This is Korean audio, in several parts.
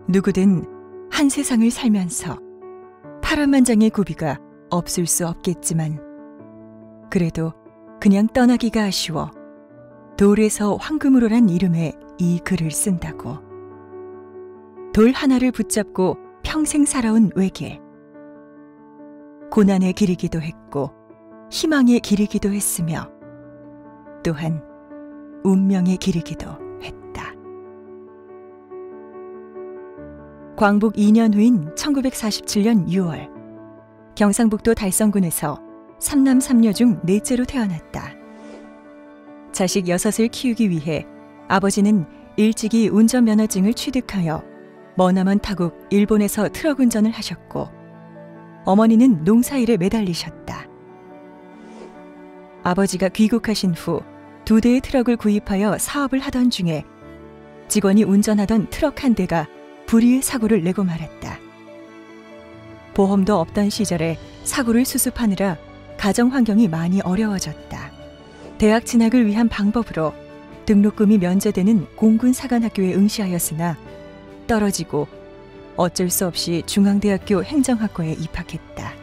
누구든 한 세상을 살면서 파란만장의 고비가 없을 수 없겠지만 그래도 그냥 떠나기가 아쉬워 돌에서 황금으로란 이름의 이 글을 쓴다고. 돌 하나를 붙잡고 평생 살아온 외길. 고난의 길이기도 했고 희망의 길이기도 했으며 또한 운명의 길이기도 했다. 광복 2년 후인 1947년 6월 경상북도 달성군에서 3남 3녀 중 넷째로 태어났다. 자식 6을 키우기 위해 아버지는 일찍이 운전면허증을 취득하여 머나먼 타국 일본에서 트럭 운전을 하셨고 어머니는 농사일에 매달리셨다. 아버지가 귀국하신 후 2대의 트럭을 구입하여 사업을 하던 중에 직원이 운전하던 트럭 한 대가 불의의 사고를 내고 말았다. 보험도 없던 시절에 사고를 수습하느라 가정 환경이 많이 어려워졌다. 대학 진학을 위한 방법으로 등록금이 면제되는 공군사관학교에 응시하였으나 떨어지고 어쩔 수 없이 중앙대학교 행정학과에 입학했다.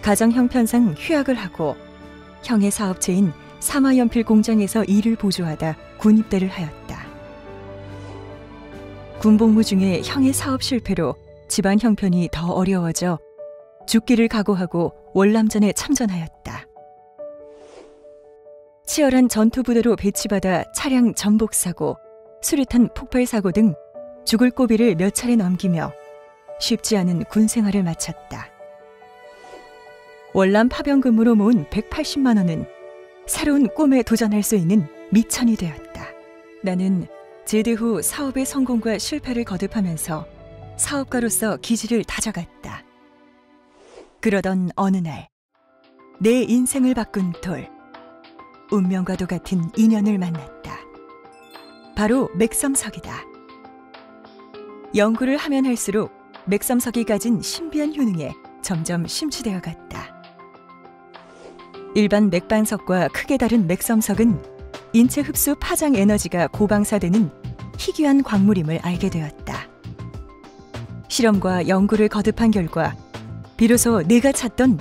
가정 형편상 휴학을 하고 형의 사업체인 사마연필 공장에서 일을 보조하다 군입대를 하였다. 군복무 중에 형의 사업 실패로 집안 형편이 더 어려워져 죽기를 각오하고 월남전에 참전하였다. 치열한 전투부대로 배치받아 차량 전복사고, 수류탄 폭발사고 등 죽을 고비를 몇 차례 넘기며 쉽지 않은 군 생활을 마쳤다. 월남 파병 근무로 모은 180만 원은 새로운 꿈에 도전할 수 있는 미천이 되었다. 나는 제대 후 사업의 성공과 실패를 거듭하면서 사업가로서 기질을 다져갔다. 그러던 어느 날, 내 인생을 바꾼 돌, 운명과도 같은 인연을 만났다. 바로 맥섬석이다. 연구를 하면 할수록 맥섬석이 가진 신비한 효능에 점점 심취되어 갔다. 일반 맥반석과 크게 다른 맥섬석은 인체 흡수 파장 에너지가 고방사되는 희귀한 광물임을 알게 되었다. 실험과 연구를 거듭한 결과 비로소 내가 찾던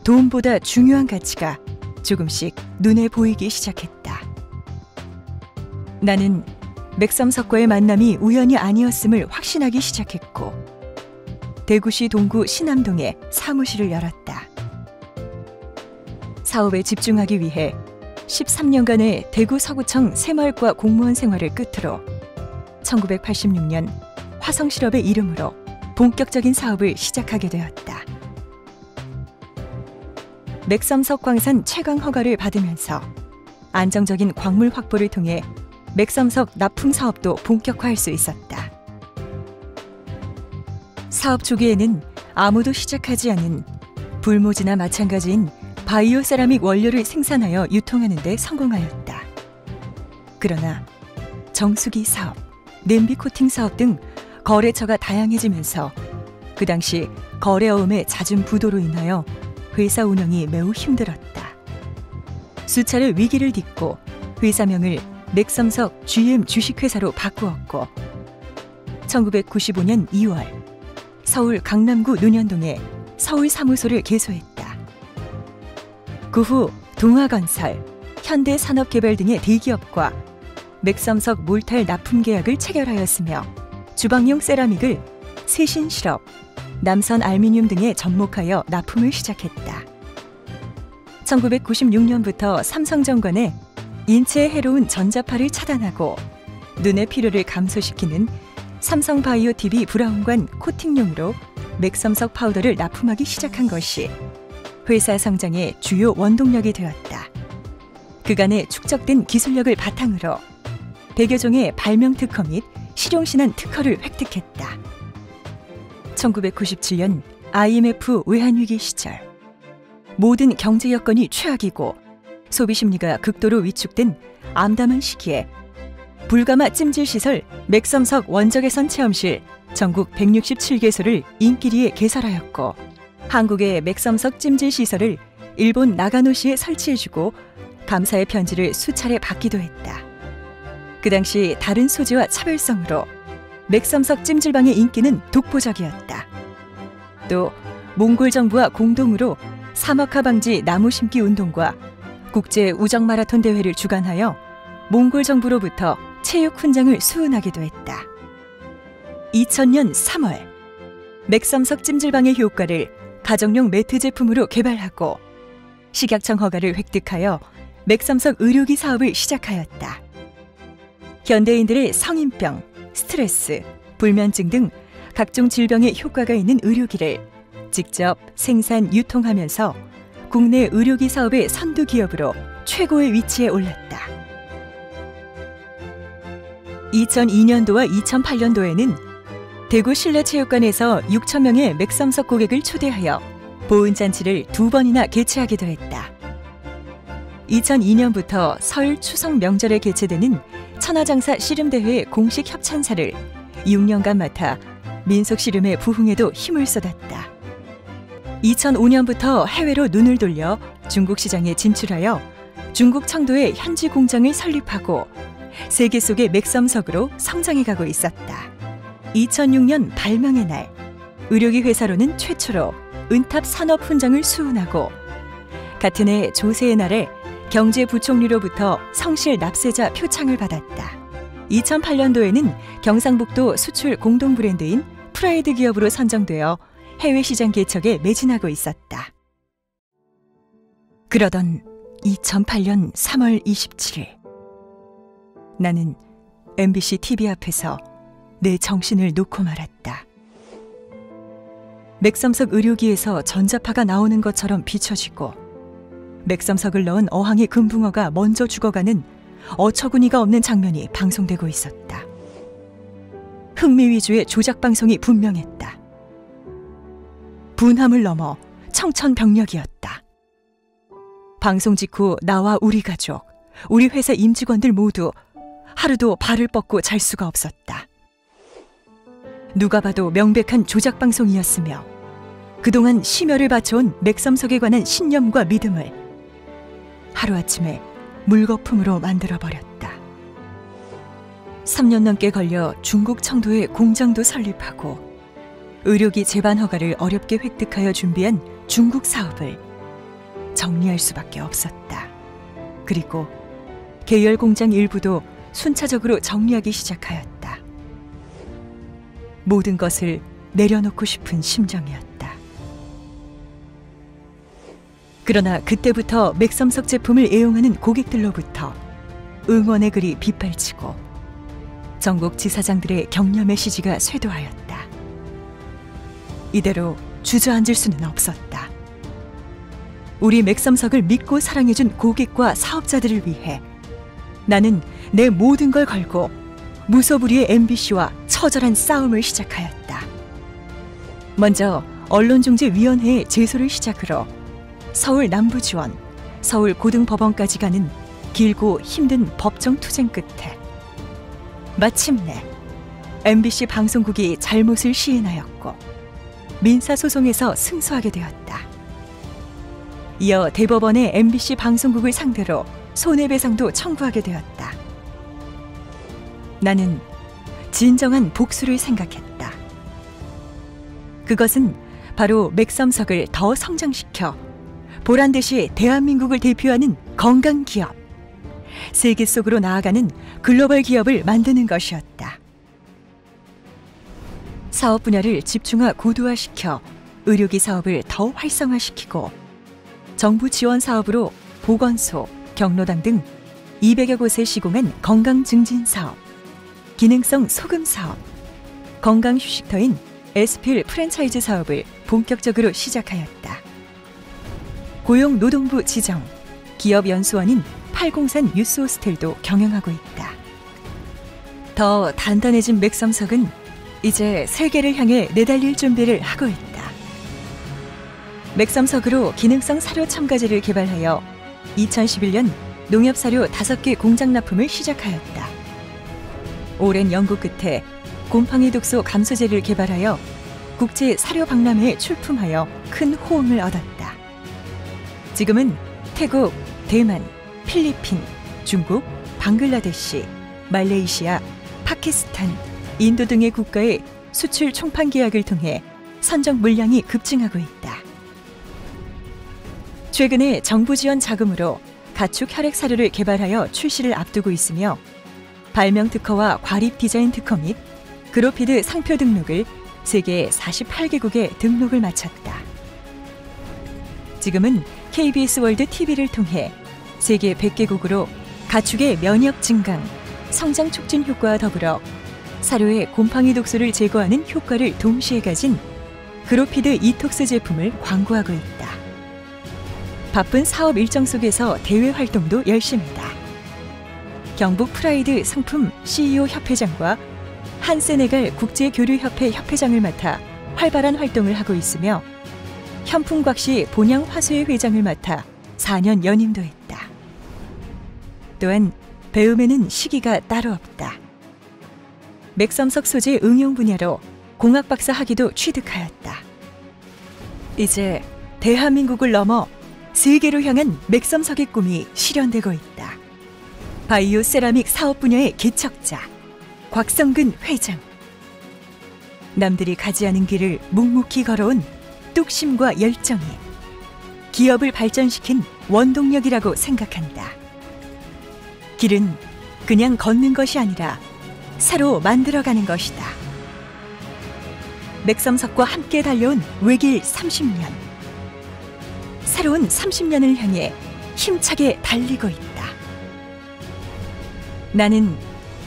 돈보다 중요한 가치가 조금씩 눈에 보이기 시작했다. 나는 맥섬석과의 만남이 우연이 아니었음을 확신하기 시작했고 대구시 동구 신암동에 사무실을 열었다. 사업에 집중하기 위해 13년간의 대구 서구청 새마을과 공무원 생활을 끝으로 1986년 화성실업의 이름으로 본격적인 사업을 시작하게 되었다. 맥섬석 광산 채광 허가를 받으면서 안정적인 광물 확보를 통해 맥섬석 납품 사업도 본격화할 수 있었다. 사업 초기에는 아무도 시작하지 않은 불모지나 마찬가지인 바이오 세라믹 원료를 생산하여 유통하는 데 성공하였다. 그러나 정수기 사업, 냄비 코팅 사업 등 거래처가 다양해지면서 그 당시 거래어음의 잦은 부도로 인하여 회사 운영이 매우 힘들었다. 수차례 위기를 딛고 회사명을 맥섬석 GM 주식회사로 바꾸었고 1995년 2월 서울 강남구 논현동에 서울 사무소를 개소했다. 그 후 동아건설, 현대산업개발 등의 대기업과 맥섬석 몰탈 납품 계약을 체결하였으며 주방용 세라믹을 세신실업, 남선 알미늄 등에 접목하여 납품을 시작했다. 1996년부터 삼성정관에 인체에 해로운 전자파를 차단하고 눈의 피로를 감소시키는 삼성바이오 TV 브라운관 코팅용으로 맥섬석 파우더를 납품하기 시작한 것이 회사 성장의 주요 원동력이 되었다. 그간의 축적된 기술력을 바탕으로 100여 종의 발명 특허 및 실용신안 특허를 획득했다. 1997년 IMF 외환위기 시절 모든 경제 여건이 최악이고 소비 심리가 극도로 위축된 암담한 시기에 불가마 찜질시설 맥섬석 원적외선 체험실 전국 167개소를 인기리에 개설하였고 한국의 맥섬석 찜질시설을 일본 나가노시에 설치해주고 감사의 편지를 수차례 받기도 했다. 그 당시 다른 소재와 차별성으로 맥섬석 찜질방의 인기는 독보적이었다. 또 몽골 정부와 공동으로 사막화 방지 나무 심기 운동과 국제 우정 마라톤 대회를 주관하여 몽골 정부로부터 체육 훈장을 수은하기도 했다. 2000년 3월, 맥섬석 찜질방의 효과를 가정용 매트 제품으로 개발하고 식약청 허가를 획득하여 맥섬석 의료기 사업을 시작하였다. 현대인들의 성인병, 스트레스, 불면증 등 각종 질병에 효과가 있는 의료기를 직접 생산, 유통하면서 국내 의료기 사업의 선두 기업으로 최고의 위치에 올랐다. 2002년도와 2008년도에는 대구 실내체육관에서 6,000명의 맥섬석 고객을 초대하여 보은잔치를 2번이나 개최하기도 했다. 2002년부터 설 추석 명절에 개최되는 천하장사 씨름대회의 공식 협찬사를 6년간 맡아 민속씨름의 부흥에도 힘을 쏟았다. 2005년부터 해외로 눈을 돌려 중국 시장에 진출하여 중국 청도에 현지 공장을 설립하고 세계 속의 맥섬석으로 성장해가고 있었다. 2006년 발명의 날, 의료기 회사로는 최초로 은탑 산업 훈장을 수은하고 같은 해 조세의 날에 경제부총리로부터 성실 납세자 표창을 받았다. 2008년도에는 경상북도 수출 공동 브랜드인 프라이드 기업으로 선정되어 해외 시장 개척에 매진하고 있었다. 그러던 2008년 3월 27일, 나는 MBC TV 앞에서 내 정신을 놓고 말았다. 맥섬석 의료기에서 전자파가 나오는 것처럼 비춰지고 맥섬석을 넣은 어항의 금붕어가 먼저 죽어가는 어처구니가 없는 장면이 방송되고 있었다. 흥미 위주의 조작 방송이 분명했다. 분함을 넘어 청천벽력이었다. 방송 직후 나와 우리 가족, 우리 회사 임직원들 모두 하루도 발을 뻗고 잘 수가 없었다. 누가 봐도 명백한 조작 방송이었으며 그동안 심혈을 바쳐온 맥섬석에 관한 신념과 믿음을 하루아침에 물거품으로 만들어버렸다. 3년 넘게 걸려 중국 청도에 공장도 설립하고 의료기 제반 허가를 어렵게 획득하여 준비한 중국 사업을 정리할 수밖에 없었다. 그리고 계열 공장 일부도 순차적으로 정리하기 시작하였다. 모든 것을 내려놓고 싶은 심정이었다. 그러나 그때부터 맥섬석 제품을 애용하는 고객들로부터 응원의 글이 빗발치고 전국 지사장들의 격려 메시지가 쇄도하였다. 이대로 주저앉을 수는 없었다. 우리 맥섬석을 믿고 사랑해준 고객과 사업자들을 위해 나는 내 모든 걸 걸고 무소불위의 MBC와 처절한 싸움을 시작하였다. 먼저 언론중재위원회의 제소를 시작으로 서울 남부지원, 서울 고등법원까지 가는 길고 힘든 법정 투쟁 끝에 마침내 MBC 방송국이 잘못을 시인하였고 민사소송에서 승소하게 되었다. 이어 대법원의 MBC 방송국을 상대로 손해배상도 청구하게 되었다. 나는 진정한 복수를 생각했다. 그것은 바로 맥섬석을 더 성장시켜 보란듯이 대한민국을 대표하는 건강 기업, 세계 속으로 나아가는 글로벌 기업을 만드는 것이었다. 사업 분야를 집중화 고도화시켜 의료기 사업을 더 활성화시키고 정부 지원 사업으로 보건소, 경로당 등 200여 곳에 시공한 건강 증진 사업, 기능성 소금 사업, 건강 휴식터인 에스필 프랜차이즈 사업을 본격적으로 시작하였다. 고용노동부 지정, 기업연수원인 팔공산 유스호스텔도 경영하고 있다. 더 단단해진 맥섬석은 이제 세계를 향해 내달릴 준비를 하고 있다. 맥섬석으로 기능성 사료 첨가제를 개발하여 2011년 농협사료 5개 공장 납품을 시작하였다. 오랜 연구 끝에 곰팡이 독소 감소제를 개발하여 국제 사료 박람회에 출품하여 큰 호응을 얻었다. 지금은 태국, 대만, 필리핀, 중국, 방글라데시, 말레이시아, 파키스탄, 인도 등의 국가의 수출 총판 계약을 통해 선적 물량이 급증하고 있다. 최근에 정부 지원 자금으로 가축 혈액 사료를 개발하여 출시를 앞두고 있으며 발명 특허와 과립 디자인 특허 및 그로피드 상표 등록을 세계 48개국에 등록을 마쳤다. 지금은 KBS 월드 TV를 통해 세계 100개국으로 가축의 면역 증강, 성장 촉진 효과와 더불어 사료의 곰팡이 독소를 제거하는 효과를 동시에 가진 그로피드 이톡스 제품을 광고하고 있다. 바쁜 사업 일정 속에서 대외 활동도 열심이다. 경북 프라이드 상품 CEO 협회장과 한세네갈 국제교류협회 협회장을 맡아 활발한 활동을 하고 있으며 현풍곽시 본향화수회 회장을 맡아 4년 연임도 했다. 또한 배움에는 시기가 따로 없다. 맥섬석 소재 응용 분야로 공학 박사 학위도 취득하였다. 이제 대한민국을 넘어 세계로 향한 맥섬석의 꿈이 실현되고 있다. 바이오 세라믹 사업 분야의 개척자 곽성근 회장. 남들이 가지 않은 길을 묵묵히 걸어온 뚝심과 열정이 기업을 발전시킨 원동력이라고 생각한다. 길은 그냥 걷는 것이 아니라 새로 만들어가는 것이다. 맥섬석과 함께 달려온 외길 30년. 새로운 30년을 향해 힘차게 달리고 있다. 나는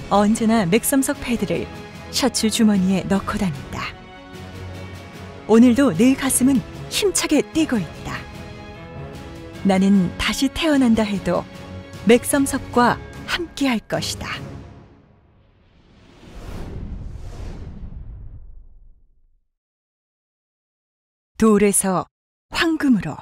언제나 맥섬석 패드를 셔츠 주머니에 넣고 다닌다. 오늘도 내 가슴은 힘차게 뛰고 있다. 나는 다시 태어난다 해도 맥섬석과 함께 할 것이다. 돌에서 황금으로